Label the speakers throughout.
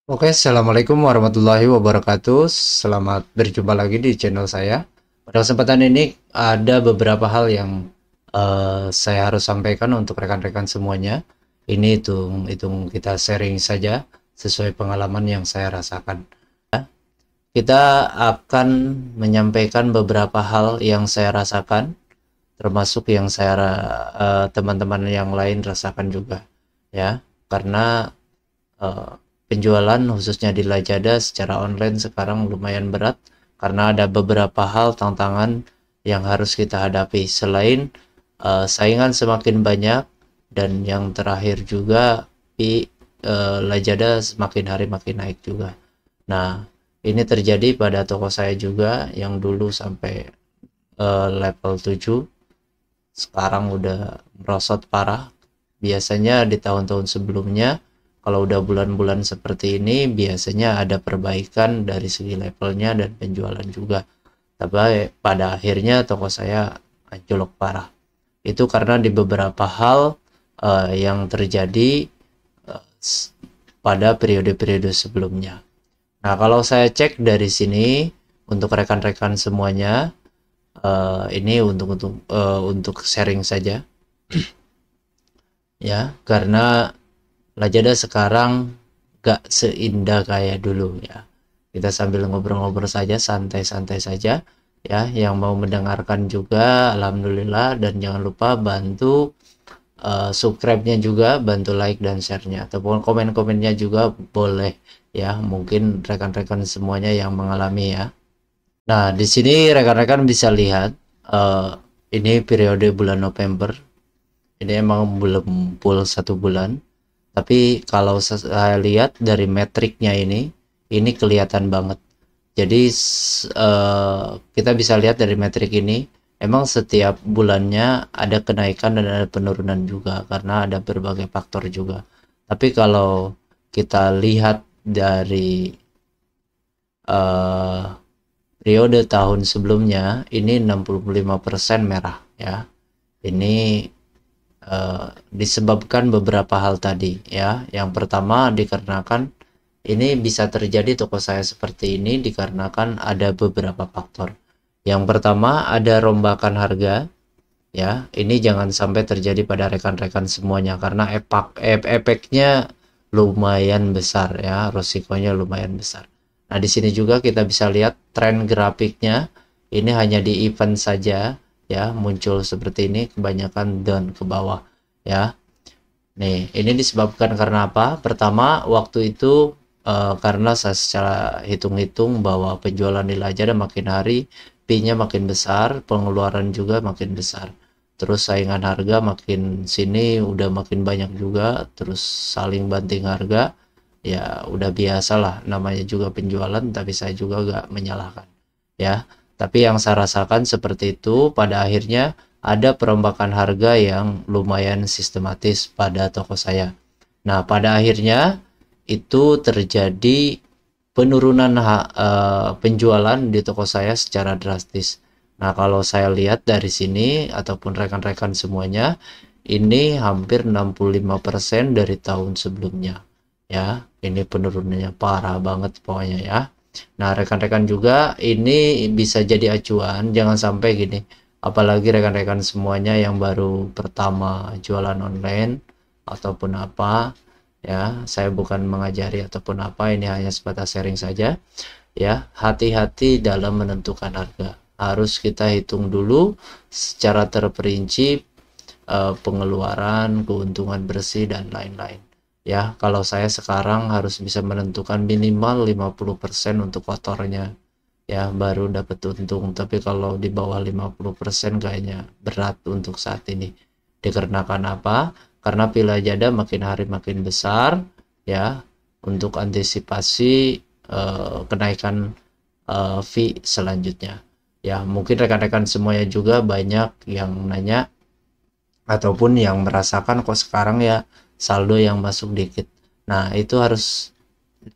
Speaker 1: Oke, assalamualaikum warahmatullahi wabarakatuh. Selamat berjumpa lagi di channel saya. Pada kesempatan ini ada beberapa hal yang saya harus sampaikan untuk rekan-rekan semuanya. Ini hitung kita sharing saja sesuai pengalaman yang saya rasakan. Kita akan menyampaikan beberapa hal yang saya rasakan, termasuk yang teman-teman yang lain rasakan juga, ya. Karena eh, penjualan khususnya di Lazada secara online sekarang lumayan berat karena ada beberapa hal tantangan yang harus kita hadapi selain saingan semakin banyak dan yang terakhir juga Lazada semakin hari makin naik juga. Nah, ini terjadi pada toko saya juga yang dulu sampai level 7, sekarang udah merosot parah. Biasanya di tahun-tahun sebelumnya kalau udah bulan-bulan seperti ini biasanya ada perbaikan dari segi levelnya dan penjualan juga. Tapi pada akhirnya toko saya anjlok parah. Itu karena di beberapa hal yang terjadi eh, pada periode-periode sebelumnya. Nah, kalau saya cek dari sini untuk rekan-rekan semuanya, ini untuk sharing saja ya, karena Lazada sekarang gak seindah kayak dulu ya. Kita sambil ngobrol-ngobrol saja, santai-santai saja ya. Yang mau mendengarkan juga, alhamdulillah, dan jangan lupa bantu subscribe-nya juga, bantu like dan share-nya ataupun komen-komennya juga boleh ya. Mungkin rekan-rekan semuanya yang mengalami ya. Nah, di sini rekan-rekan bisa lihat eh, ini periode bulan November. Ini emang belum full 1 bulan. Tapi kalau saya lihat dari metriknya ini kelihatan banget. Jadi kita bisa lihat dari metrik ini, emang setiap bulannya ada kenaikan dan ada penurunan juga karena ada berbagai faktor juga. Tapi kalau kita lihat dari eh, periode tahun sebelumnya, ini 65% merah ya. Ini disebabkan beberapa hal tadi ya. Yang pertama dikarenakan ini bisa terjadi toko saya seperti ini dikarenakan ada beberapa faktor. Yang pertama ada rombakan harga ya. Ini jangan sampai terjadi pada rekan-rekan semuanya karena efeknya lumayan besar ya, resikonya lumayan besar. Nah, di sini juga kita bisa lihat tren grafiknya. Ini hanya di event saja ya, muncul seperti ini kebanyakan down ke bawah ya. Nih, ini disebabkan karena apa? Pertama, waktu itu karena saya secara hitung-hitung bahwa penjualan di Lazada makin hari P-nya makin besar, pengeluaran juga makin besar. Terus saingan harga makin sini udah makin banyak juga, terus saling banting harga. Ya, udah biasa lah, namanya juga penjualan, tapi saya juga gak menyalahkan. Ya, tapi yang saya rasakan seperti itu, pada akhirnya ada perombakan harga yang lumayan sistematis pada toko saya. Nah, pada akhirnya itu terjadi penurunan penjualan di toko saya secara drastis. Nah, kalau saya lihat dari sini ataupun rekan-rekan semuanya, ini hampir 65% dari tahun sebelumnya. Ya, ini penurunannya parah banget pokoknya ya. Nah, rekan-rekan juga ini bisa jadi acuan, jangan sampai gini. Apalagi rekan-rekan semuanya yang baru pertama jualan online ataupun apa, ya, saya bukan mengajari ataupun apa, ini hanya sebatas sharing saja. Ya, hati-hati dalam menentukan harga. Harus kita hitung dulu secara terperinci pengeluaran, keuntungan bersih dan lain-lain. Ya, kalau saya sekarang harus bisa menentukan minimal 50% untuk kotornya. Ya, baru dapat untung. Tapi kalau di bawah 50% kayaknya berat untuk saat ini. Dikarenakan apa? Karena pila jada makin hari makin besar, ya, untuk antisipasi kenaikan fee selanjutnya. Ya, mungkin rekan-rekan semuanya juga banyak yang nanya ataupun yang merasakan kok sekarang ya saldo yang masuk dikit. Nah, itu harus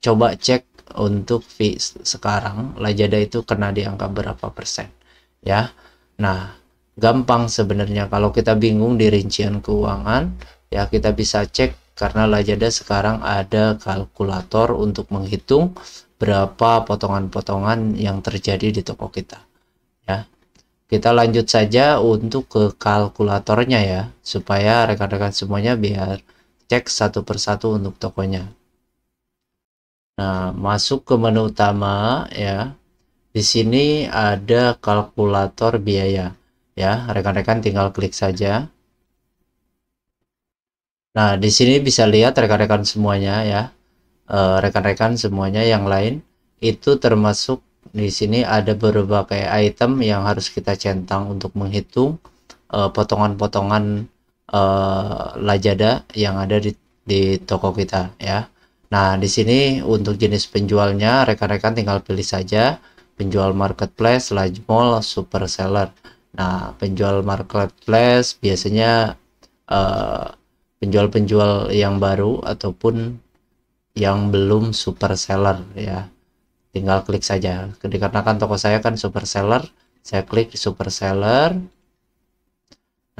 Speaker 1: coba cek untuk fee sekarang Lazada itu kena di angka berapa persen ya. Nah, gampang sebenarnya kalau kita bingung di rincian keuangan ya, kita bisa cek karena Lazada sekarang ada kalkulator untuk menghitung berapa potongan-potongan yang terjadi di toko kita, ya. Kita lanjut saja untuk ke kalkulatornya ya, supaya rekan-rekan semuanya biar cek satu persatu untuk tokonya. Nah, masuk ke menu utama ya. Di sini ada kalkulator biaya ya. Rekan-rekan tinggal klik saja. Nah, di sini bisa lihat rekan-rekan semuanya ya. Rekan-rekan semuanya yang lain itu termasuk di sini ada berbagai item yang harus kita centang untuk menghitung potongan-potongan Lazada yang ada di toko kita ya. Nah, di sini untuk jenis penjualnya rekan-rekan tinggal pilih saja penjual marketplace, large mall, super seller. Nah, penjual marketplace biasanya penjual-penjual yang baru ataupun yang belum super seller ya. Tinggal klik saja. Dikarenakan toko saya kan super seller, saya klik super seller.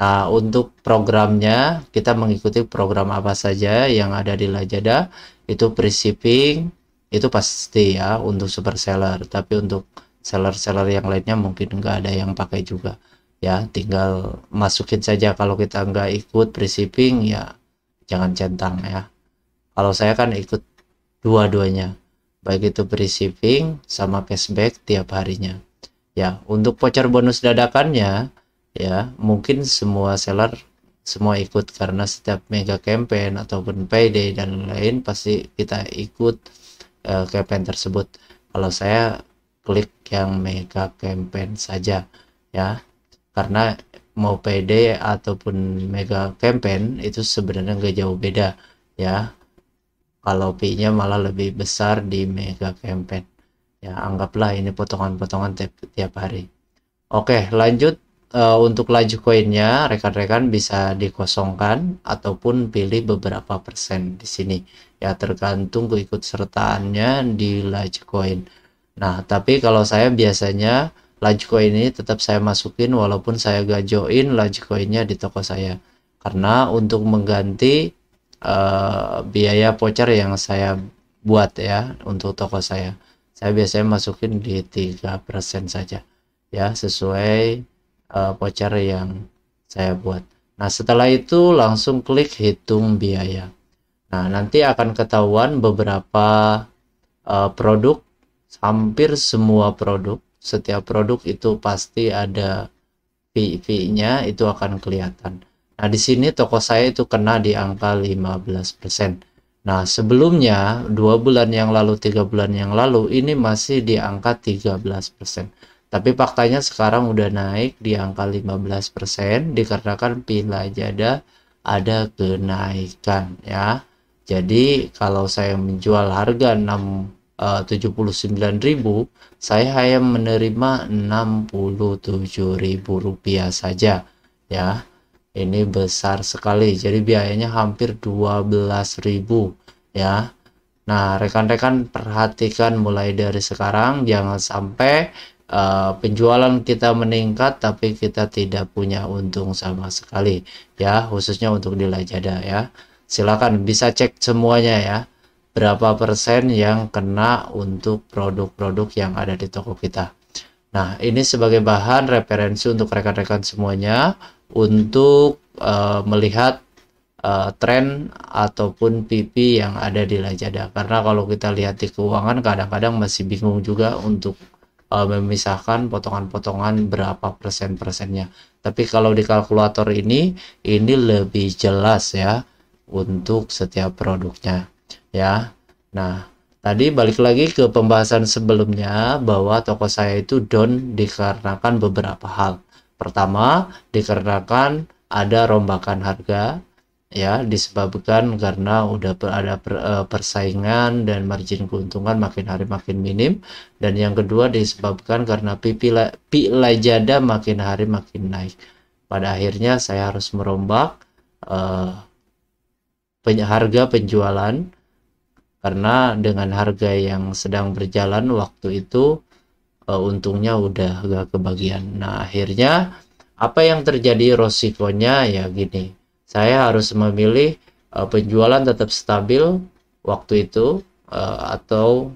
Speaker 1: Nah, untuk programnya kita mengikuti program apa saja yang ada di Lazada. Itu free shipping, itu pasti ya untuk super seller. Tapi untuk seller-seller yang lainnya mungkin nggak ada yang pakai juga. Ya, tinggal masukin saja. Kalau kita nggak ikut free shipping ya jangan centang ya. Kalau saya kan ikut dua-duanya, baik itu free shipping sama cashback tiap harinya. Ya, untuk voucher bonus dadakannya ya mungkin semua seller semua ikut karena setiap mega campaign ataupun payday dan lain pasti kita ikut campaign tersebut. Kalau saya klik yang mega campaign saja ya, karena mau payday ataupun mega campaign itu sebenarnya nggak jauh beda ya. Kalau P-nya malah lebih besar di mega campaign ya, anggaplah ini potongan-potongan tiap hari. Oke, lanjut. Untuk laju koinnya rekan-rekan bisa dikosongkan ataupun pilih beberapa persen di sini ya, tergantung keikutsertaannya di laju koin. Nah, tapi kalau saya biasanya laju koin ini tetap saya masukin walaupun saya gak join laju koinnya di toko saya, karena untuk mengganti biaya voucher yang saya buat ya untuk toko saya biasanya masukin di 3% saja ya, sesuai voucher yang saya buat. Nah, setelah itu langsung klik hitung biaya. Nah, nanti akan ketahuan beberapa produk, hampir semua produk, setiap produk itu pasti ada fee-nya itu akan kelihatan. Nah, di sini toko saya itu kena di angka 15%. Nah, sebelumnya 2 bulan yang lalu, 3 bulan yang lalu ini masih di angka 13%. Tapi faktanya sekarang udah naik di angka 15% dikarenakan Lazada ada kenaikan ya. Jadi kalau saya menjual harga 79.000, saya hanya menerima Rp67.000 saja ya. Ini besar sekali. Jadi biayanya hampir 12.000 ya. Nah, rekan-rekan perhatikan mulai dari sekarang jangan sampai penjualan kita meningkat tapi kita tidak punya untung sama sekali ya, khususnya untuk di Lazada ya. Silakan bisa cek semuanya ya, berapa persen yang kena untuk produk-produk yang ada di toko kita. Nah, ini sebagai bahan referensi untuk rekan-rekan semuanya untuk melihat tren ataupun PP yang ada di Lazada, karena kalau kita lihat di keuangan kadang-kadang masih bingung juga untuk memisahkan potongan-potongan berapa persen-persennya. Tapi kalau di kalkulator ini lebih jelas ya untuk setiap produknya ya. Nah, tadi balik lagi ke pembahasan sebelumnya bahwa toko saya itu down dikarenakan beberapa hal. Pertama, dikarenakan ada rombakan harga ya, disebabkan karena udah ada persaingan dan margin keuntungan makin hari makin minim, dan yang kedua disebabkan karena Lazada makin hari makin naik. Pada akhirnya saya harus merombak harga penjualan, karena dengan harga yang sedang berjalan waktu itu untungnya udah gak kebagian. Nah, akhirnya apa yang terjadi resikonya ya gini, saya harus memilih penjualan tetap stabil waktu itu, atau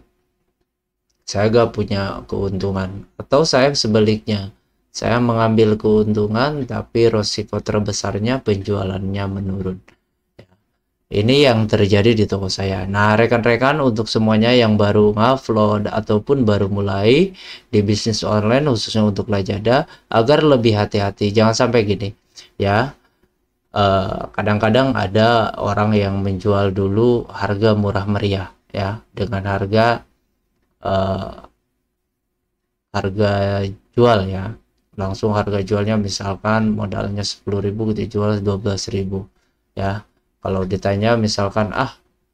Speaker 1: saya gak punya keuntungan, atau saya sebaliknya, saya mengambil keuntungan tapi resiko terbesarnya penjualannya menurun. Ini yang terjadi di toko saya. Nah, rekan-rekan, untuk semuanya yang baru ngupload ataupun baru mulai di bisnis online khususnya untuk Lazada, agar lebih hati-hati, jangan sampai gini ya. Kadang-kadang ada orang yang menjual dulu harga murah meriah ya, dengan harga jual ya, langsung harga jualnya misalkan modalnya 10.000 gitu, jual 12.000 ya. Kalau ditanya misalkan,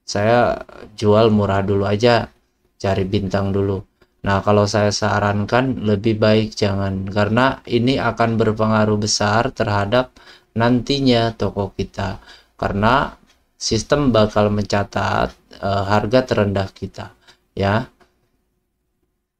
Speaker 1: saya jual murah dulu aja, cari bintang dulu. Nah, kalau saya sarankan lebih baik jangan, karena ini akan berpengaruh besar terhadap nantinya toko kita, karena sistem bakal mencatat harga terendah kita ya.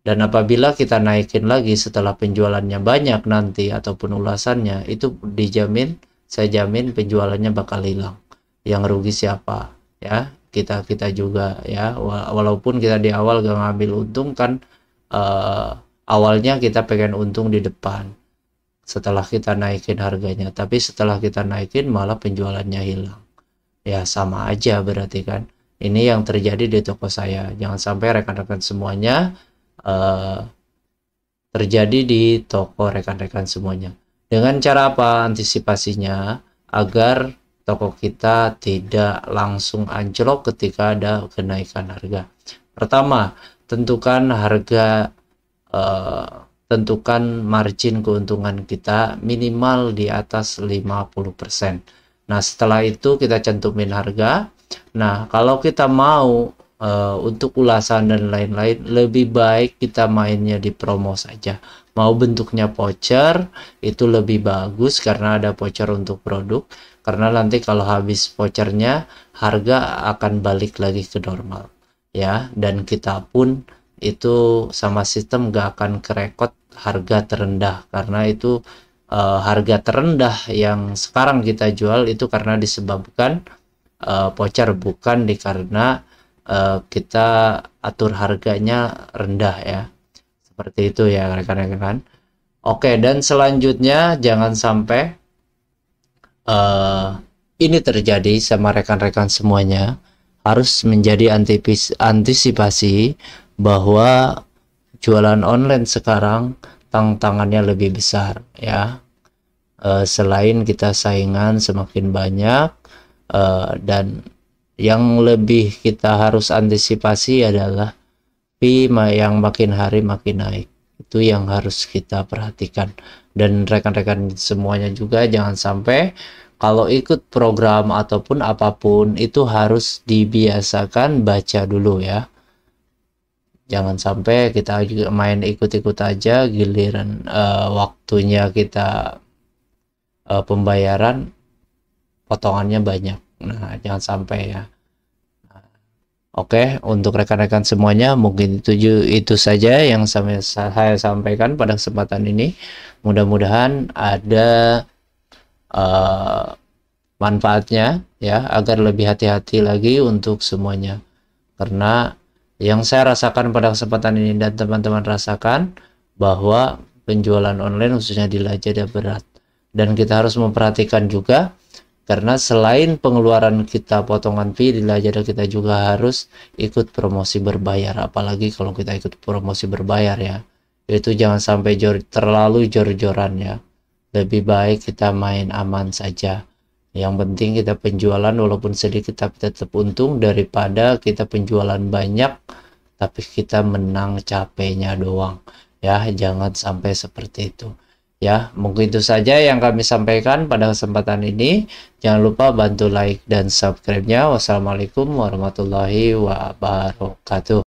Speaker 1: Dan apabila kita naikin lagi setelah penjualannya banyak nanti ataupun ulasannya, itu dijamin, saya jamin penjualannya bakal hilang. Yang rugi siapa ya? Kita juga ya. Walaupun kita di awal gak ngambil untung kan, awalnya kita pengen untung di depan setelah kita naikin harganya, tapi setelah kita naikin malah penjualannya hilang ya. Sama aja berarti kan. Ini yang terjadi di toko saya. Jangan sampai rekan-rekan semuanya terjadi di toko rekan-rekan semuanya. Dengan cara apa antisipasinya agar toko kita tidak langsung anjlok ketika ada kenaikan harga? Pertama, tentukan harga, tentukan margin keuntungan kita minimal di atas 50%. Nah, setelah itu kita cantumin harga. Nah, kalau kita mau untuk ulasan dan lain-lain, lebih baik kita mainnya di promo saja. Mau bentuknya voucher itu lebih bagus karena ada voucher untuk produk, karena nanti kalau habis vouchernya harga akan balik lagi ke normal ya, dan kita pun itu sama sistem gak akan kerekot harga terendah, karena itu harga terendah yang sekarang kita jual itu karena disebabkan voucher, bukan karena kita atur harganya rendah ya. Seperti itu ya rekan-rekan. Oke, dan selanjutnya jangan sampai ini terjadi sama rekan-rekan semuanya. Harus menjadi antisipasi bahwa jualan online sekarang tantangannya lebih besar ya. Selain kita saingan semakin banyak, dan yang lebih kita harus antisipasi adalah fee yang makin hari makin naik. Itu yang harus kita perhatikan. Dan rekan-rekan semuanya juga jangan sampai kalau ikut program ataupun apapun itu harus dibiasakan baca dulu ya. Jangan sampai kita juga main ikut-ikut aja, giliran waktunya kita pembayaran potongannya banyak. Nah, jangan sampai ya. Oke, untuk rekan-rekan semuanya mungkin itu saja yang saya sampaikan pada kesempatan ini. Mudah-mudahan ada manfaatnya ya, agar lebih hati-hati lagi untuk semuanya. Karena yang saya rasakan pada kesempatan ini dan teman-teman rasakan bahwa penjualan online khususnya di Lazada berat. Dan kita harus memperhatikan juga, karena selain pengeluaran kita potongan fee di Lazada, kita juga harus ikut promosi berbayar. Apalagi kalau kita ikut promosi berbayar ya, itu jangan sampai terlalu jor-joran ya. Lebih baik kita main aman saja. Yang penting kita penjualan walaupun sedikit tapi tetap untung, daripada kita penjualan banyak tapi kita menang capeknya doang ya. Jangan sampai seperti itu. Ya, mungkin itu saja yang kami sampaikan pada kesempatan ini. Jangan lupa bantu like dan subscribe-nya. Wassalamualaikum warahmatullahi wabarakatuh.